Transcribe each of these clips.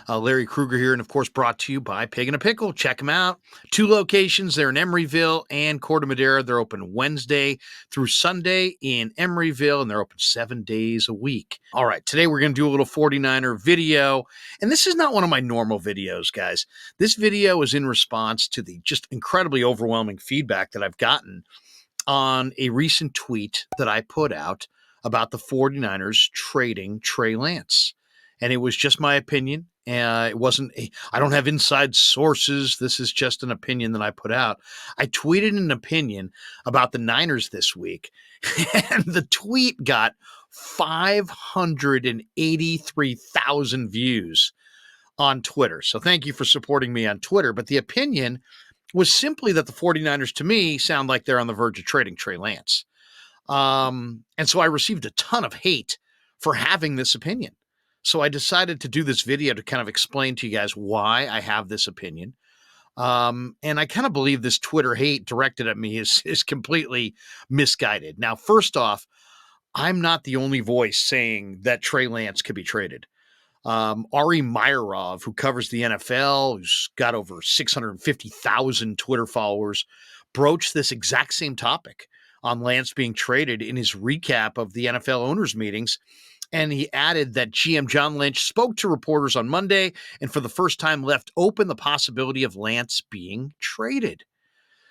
Larry Krueger here, and of course brought to you by Pig and a Pickle. Check them out. 2 locations. They're in Emeryville and Corte Madera. They're open Wednesday through Sunday in Emeryville, and they're open 7 days a week. All right, today we're going to do a little 49er video, and this is not one of my normal videos, guys. This video is in response to the just incredibly overwhelming feedback that I've gotten on a recent tweet that I put out about the 49ers trading Trey Lance. And it was just my opinion. It wasn't, I don't have inside sources. This is just an opinion that I put out. I tweeted an opinion about the Niners this week, and the tweet got 583,000 views on Twitter. So thank you for supporting me on Twitter. But the opinion was simply that the 49ers, to me, sound like they're on the verge of trading Trey Lance. And so I received a ton of hate for having this opinion. So I decided to do this video to kind of explain to you guys why I have this opinion. And I kind of believe this Twitter hate directed at me is completely misguided. Now, first off, I'm not the only voice saying that Trey Lance could be traded. Ari Meyerov, who covers the NFL, who's got over 650,000 Twitter followers, broached this exact same topic on Lance being traded in his recap of the NFL owners' meetings. And he added that GM John Lynch spoke to reporters on Monday and for the first time left open the possibility of Lance being traded.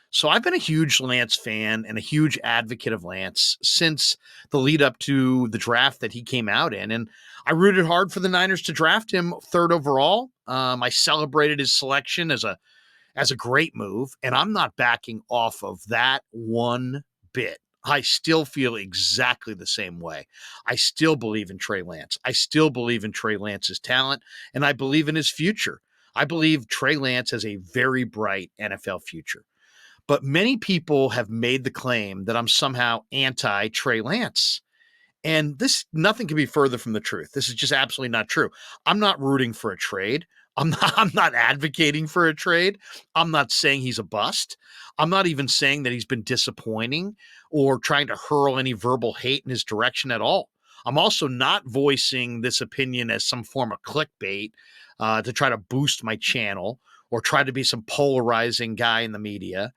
So I've been a huge Lance fan and a huge advocate of Lance since the lead up to the draft that he came out in. And I rooted hard for the Niners to draft him 3rd overall. I celebrated his selection as a great move, and I'm not backing off of that one bit. I still feel exactly the same way. I still believe in Trey Lance. I still believe in Trey Lance's talent, and I believe in his future. I believe Trey Lance has a very bright NFL future. But many people have made the claim that I'm somehow anti-Trey Lance. And nothing can be further from the truth. This is just absolutely not true. I'm not rooting for a trade. I'm not advocating for a trade. I'm not saying he's a bust. I'm not even saying that he's been disappointing or trying to hurl any verbal hate in his direction at all. I'm also not voicing this opinion as some form of clickbait to try to boost my channel or try to be some polarizing guy in the media.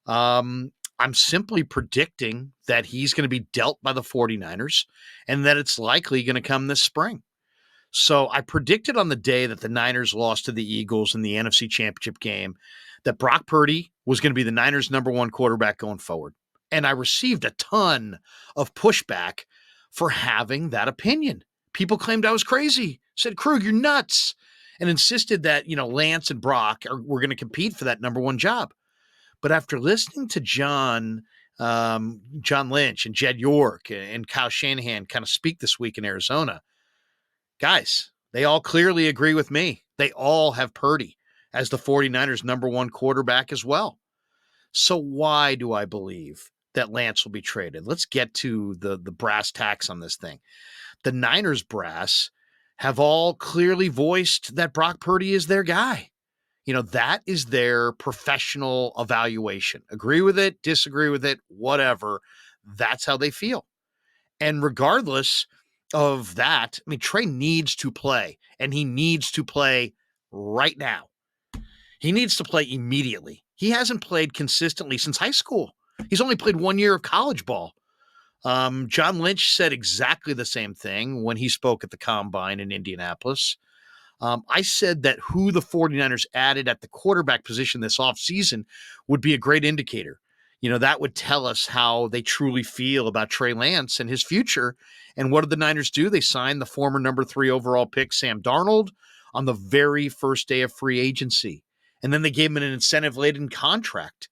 I'm simply predicting that he's going to be dealt by the 49ers and that it's likely going to come this spring. So I predicted on the day that the Niners lost to the Eagles in the NFC Championship game that Brock Purdy was going to be the Niners' #1 quarterback going forward. And I received a ton of pushback for having that opinion. People claimed I was crazy, said, Krueg, you're nuts, and insisted that, Lance and Brock were going to compete for that #1 job. But after listening to John Lynch and Jed York and Kyle Shanahan kind of speak this week in Arizona, guys, they all clearly agree with me. They all have Purdy as the 49ers' #1 quarterback as well. So why do I believe that Lance will be traded? Let's get to the brass tacks on this thing. The Niners brass have all clearly voiced that Brock Purdy is their guy. That is their professional evaluation. Agree with it, disagree with it, whatever. That's how they feel. And regardless of that, Trey needs to play, and he needs to play right now. He needs to play immediately. He hasn't played consistently since high school. He's only played 1 year of college ball. John Lynch said exactly the same thing when he spoke at the Combine in Indianapolis. I said that who the 49ers added at the quarterback position this offseason would be a great indicator. That would tell us how they truly feel about Trey Lance and his future. And what did the Niners do? They signed the former #3 overall pick, Sam Darnold, on the very first day of free agency. And then they gave him an incentive-laden contract.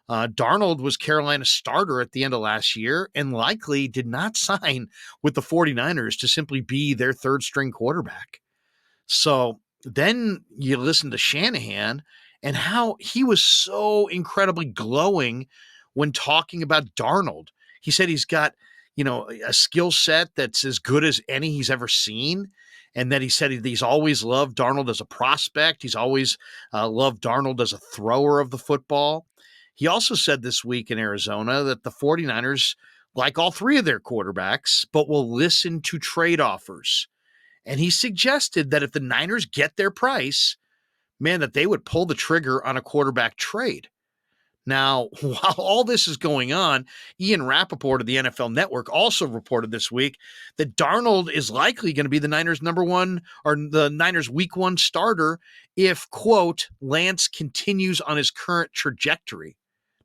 Darnold was Carolina's starter at the end of last year and likely did not sign with the 49ers to simply be their 3rd-string quarterback. So then you listen to Shanahan and how he was so incredibly glowing when talking about Darnold. He said he's got, a skill set that's as good as any he's ever seen. And that he said he's always loved Darnold as a prospect. He's always loved Darnold as a thrower of the football. He also said this week in Arizona that the 49ers like all 3 of their quarterbacks, but will listen to trade offers. And he suggested that if the Niners get their price, man, that they would pull the trigger on a quarterback trade. Now, while all this is going on, Ian Rappaport of the NFL Network also reported this week that Darnold is likely going to be the Niners' number one or the Niners' week one starter if, quote, Lance continues on his current trajectory.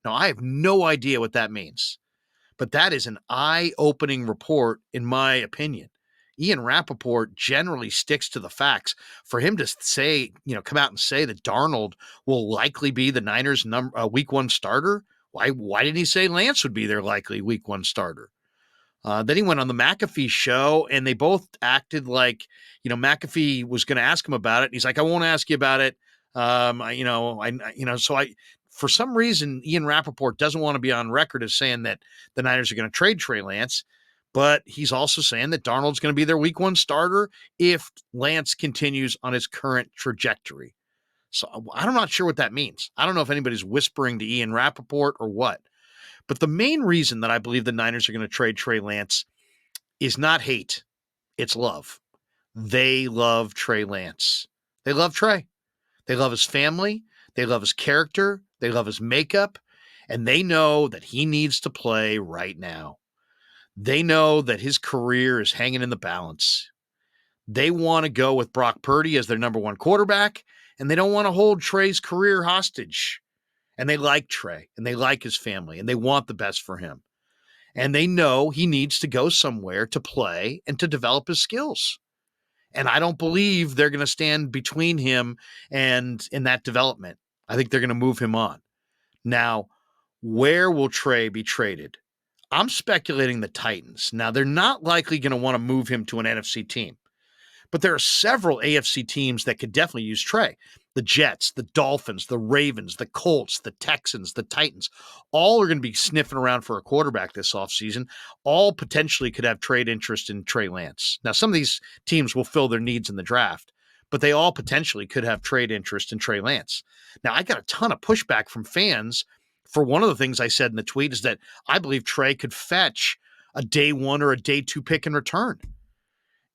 Now, I have no idea what that means, but that is an eye-opening report, in my opinion. Ian Rappaport generally sticks to the facts. For him to say, come out and say that Darnold will likely be the Niners' week one starter, why didn't he say Lance would be their likely week one starter? Then he went on the McAfee show, and they both acted like, McAfee was going to ask him about it. He's like, I won't ask you about it. For some reason, Ian Rappaport doesn't want to be on record as saying that the Niners are going to trade Trey Lance, but he's also saying that Darnold's going to be their week one starter if Lance continues on his current trajectory. So I'm not sure what that means. I don't know if anybody's whispering to Ian Rappaport or what. But the main reason that I believe the Niners are going to trade Trey Lance is not hate. It's love. They love Trey Lance. They love Trey. They love his family. They love his character. They love his makeup. And they know that he needs to play right now. They know that his career is hanging in the balance. They want to go with Brock Purdy as their number one quarterback, and they don't want to hold Trey's career hostage. And they like Trey, and they like his family, and they want the best for him. And they know he needs to go somewhere to play and to develop his skills. And I don't believe they're going to stand between him and in that development. I think they're going to move him on. Now, where will Trey be traded? I'm speculating the Titans. Now, they're not likely going to want to move him to an NFC team, but there are several AFC teams that could definitely use Trey. The Jets, the Dolphins, the Ravens, the Colts, the Texans, the Titans, all are going to be sniffing around for a quarterback this offseason. All potentially could have trade interest in Trey Lance. Now, some of these teams will fill their needs in the draft, but they all potentially could have trade interest in Trey Lance. Now, I got a ton of pushback from fans for one of the things I said in the tweet is that I believe Trey could fetch a day one or a day two pick in return.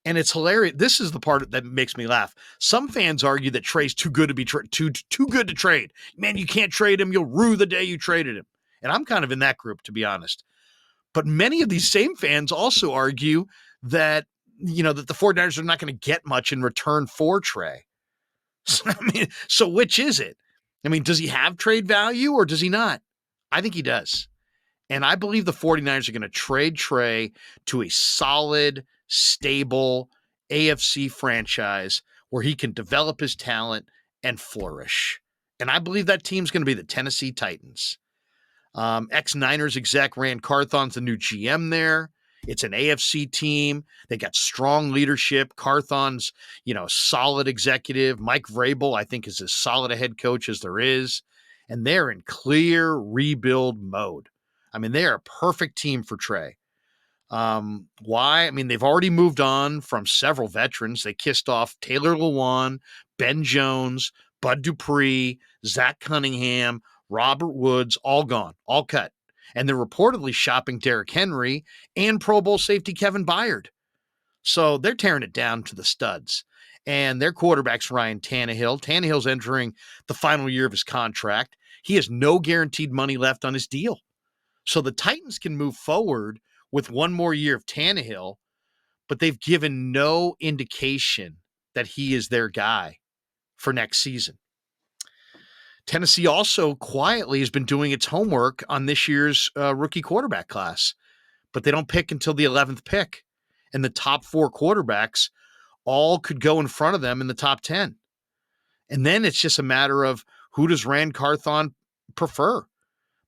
And it's hilarious. This is the part that makes me laugh. Some fans argue that Trey's too good to be too good to trade. Man, you can't trade him. You'll rue the day you traded him. And I'm kind of in that group, to be honest. But many of these same fans also argue that, that the 49ers are not going to get much in return for Trey. So which is it? Does he have trade value or does he not? I think he does. And I believe the 49ers are going to trade Trey to a solid, stable AFC franchise where he can develop his talent and flourish. And I believe that team's going to be the Tennessee Titans. Ex-Niners exec Rand Carthon's the new GM there. It's an AFC team. They got strong leadership. Carthon's, solid executive. Mike Vrabel, I think, is as solid a head coach as there is. And they're in clear rebuild mode. They are a perfect team for Trey. Why? They've already moved on from several veterans. They kissed off Taylor Lewan, Ben Jones, Bud Dupree, Zach Cunningham, Robert Woods, all gone, all cut. And they're reportedly shopping Derrick Henry and Pro Bowl safety Kevin Byard. So they're tearing it down to the studs. And their quarterback's Ryan Tannehill. Tannehill's entering the final year of his contract. He has no guaranteed money left on his deal. So the Titans can move forward with one more year of Tannehill, but they've given no indication that he is their guy for next season. Tennessee also quietly has been doing its homework on this year's rookie quarterback class, but they don't pick until the 11th pick. And the top 4 quarterbacks all could go in front of them in the top 10. And then it's just a matter of who does Rand Carthon prefer?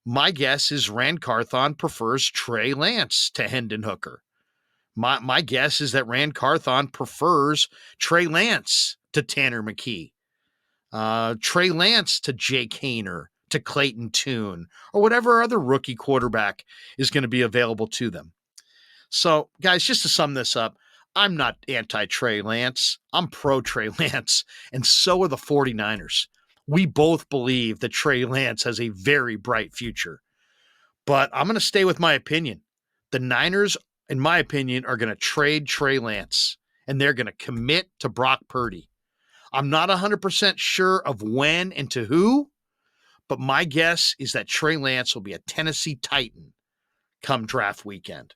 My guess is Rand Carthon prefers Trey Lance to Hendon Hooker. My guess is that Rand Carthon prefers Trey Lance to Tanner McKee. Trey Lance to Jake Hayner, to Clayton Tune, or whatever other rookie quarterback is going to be available to them. So, guys, just to sum this up, I'm not anti-Trey Lance. I'm pro-Trey Lance, and so are the 49ers. We both believe that Trey Lance has a very bright future. But I'm going to stay with my opinion. The Niners, in my opinion, are going to trade Trey Lance, and they're going to commit to Brock Purdy. I'm not 100% sure of when and to who, but my guess is that Trey Lance will be a Tennessee Titan come draft weekend.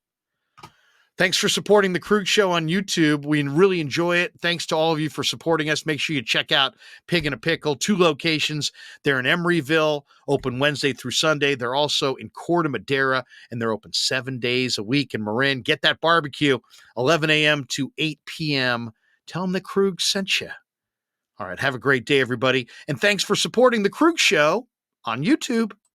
Thanks for supporting the Krueg Show on YouTube. We really enjoy it. Thanks to all of you for supporting us. Make sure you check out Pig in a Pickle, 2 locations. They're in Emeryville, open Wednesday through Sunday. They're also in Corte Madera, and they're open 7 days a week in Marin. Get that barbecue, 11 a.m. to 8 p.m. Tell them that Krueg sent you. All right, have a great day, everybody. And thanks for supporting the Krueg Show on YouTube.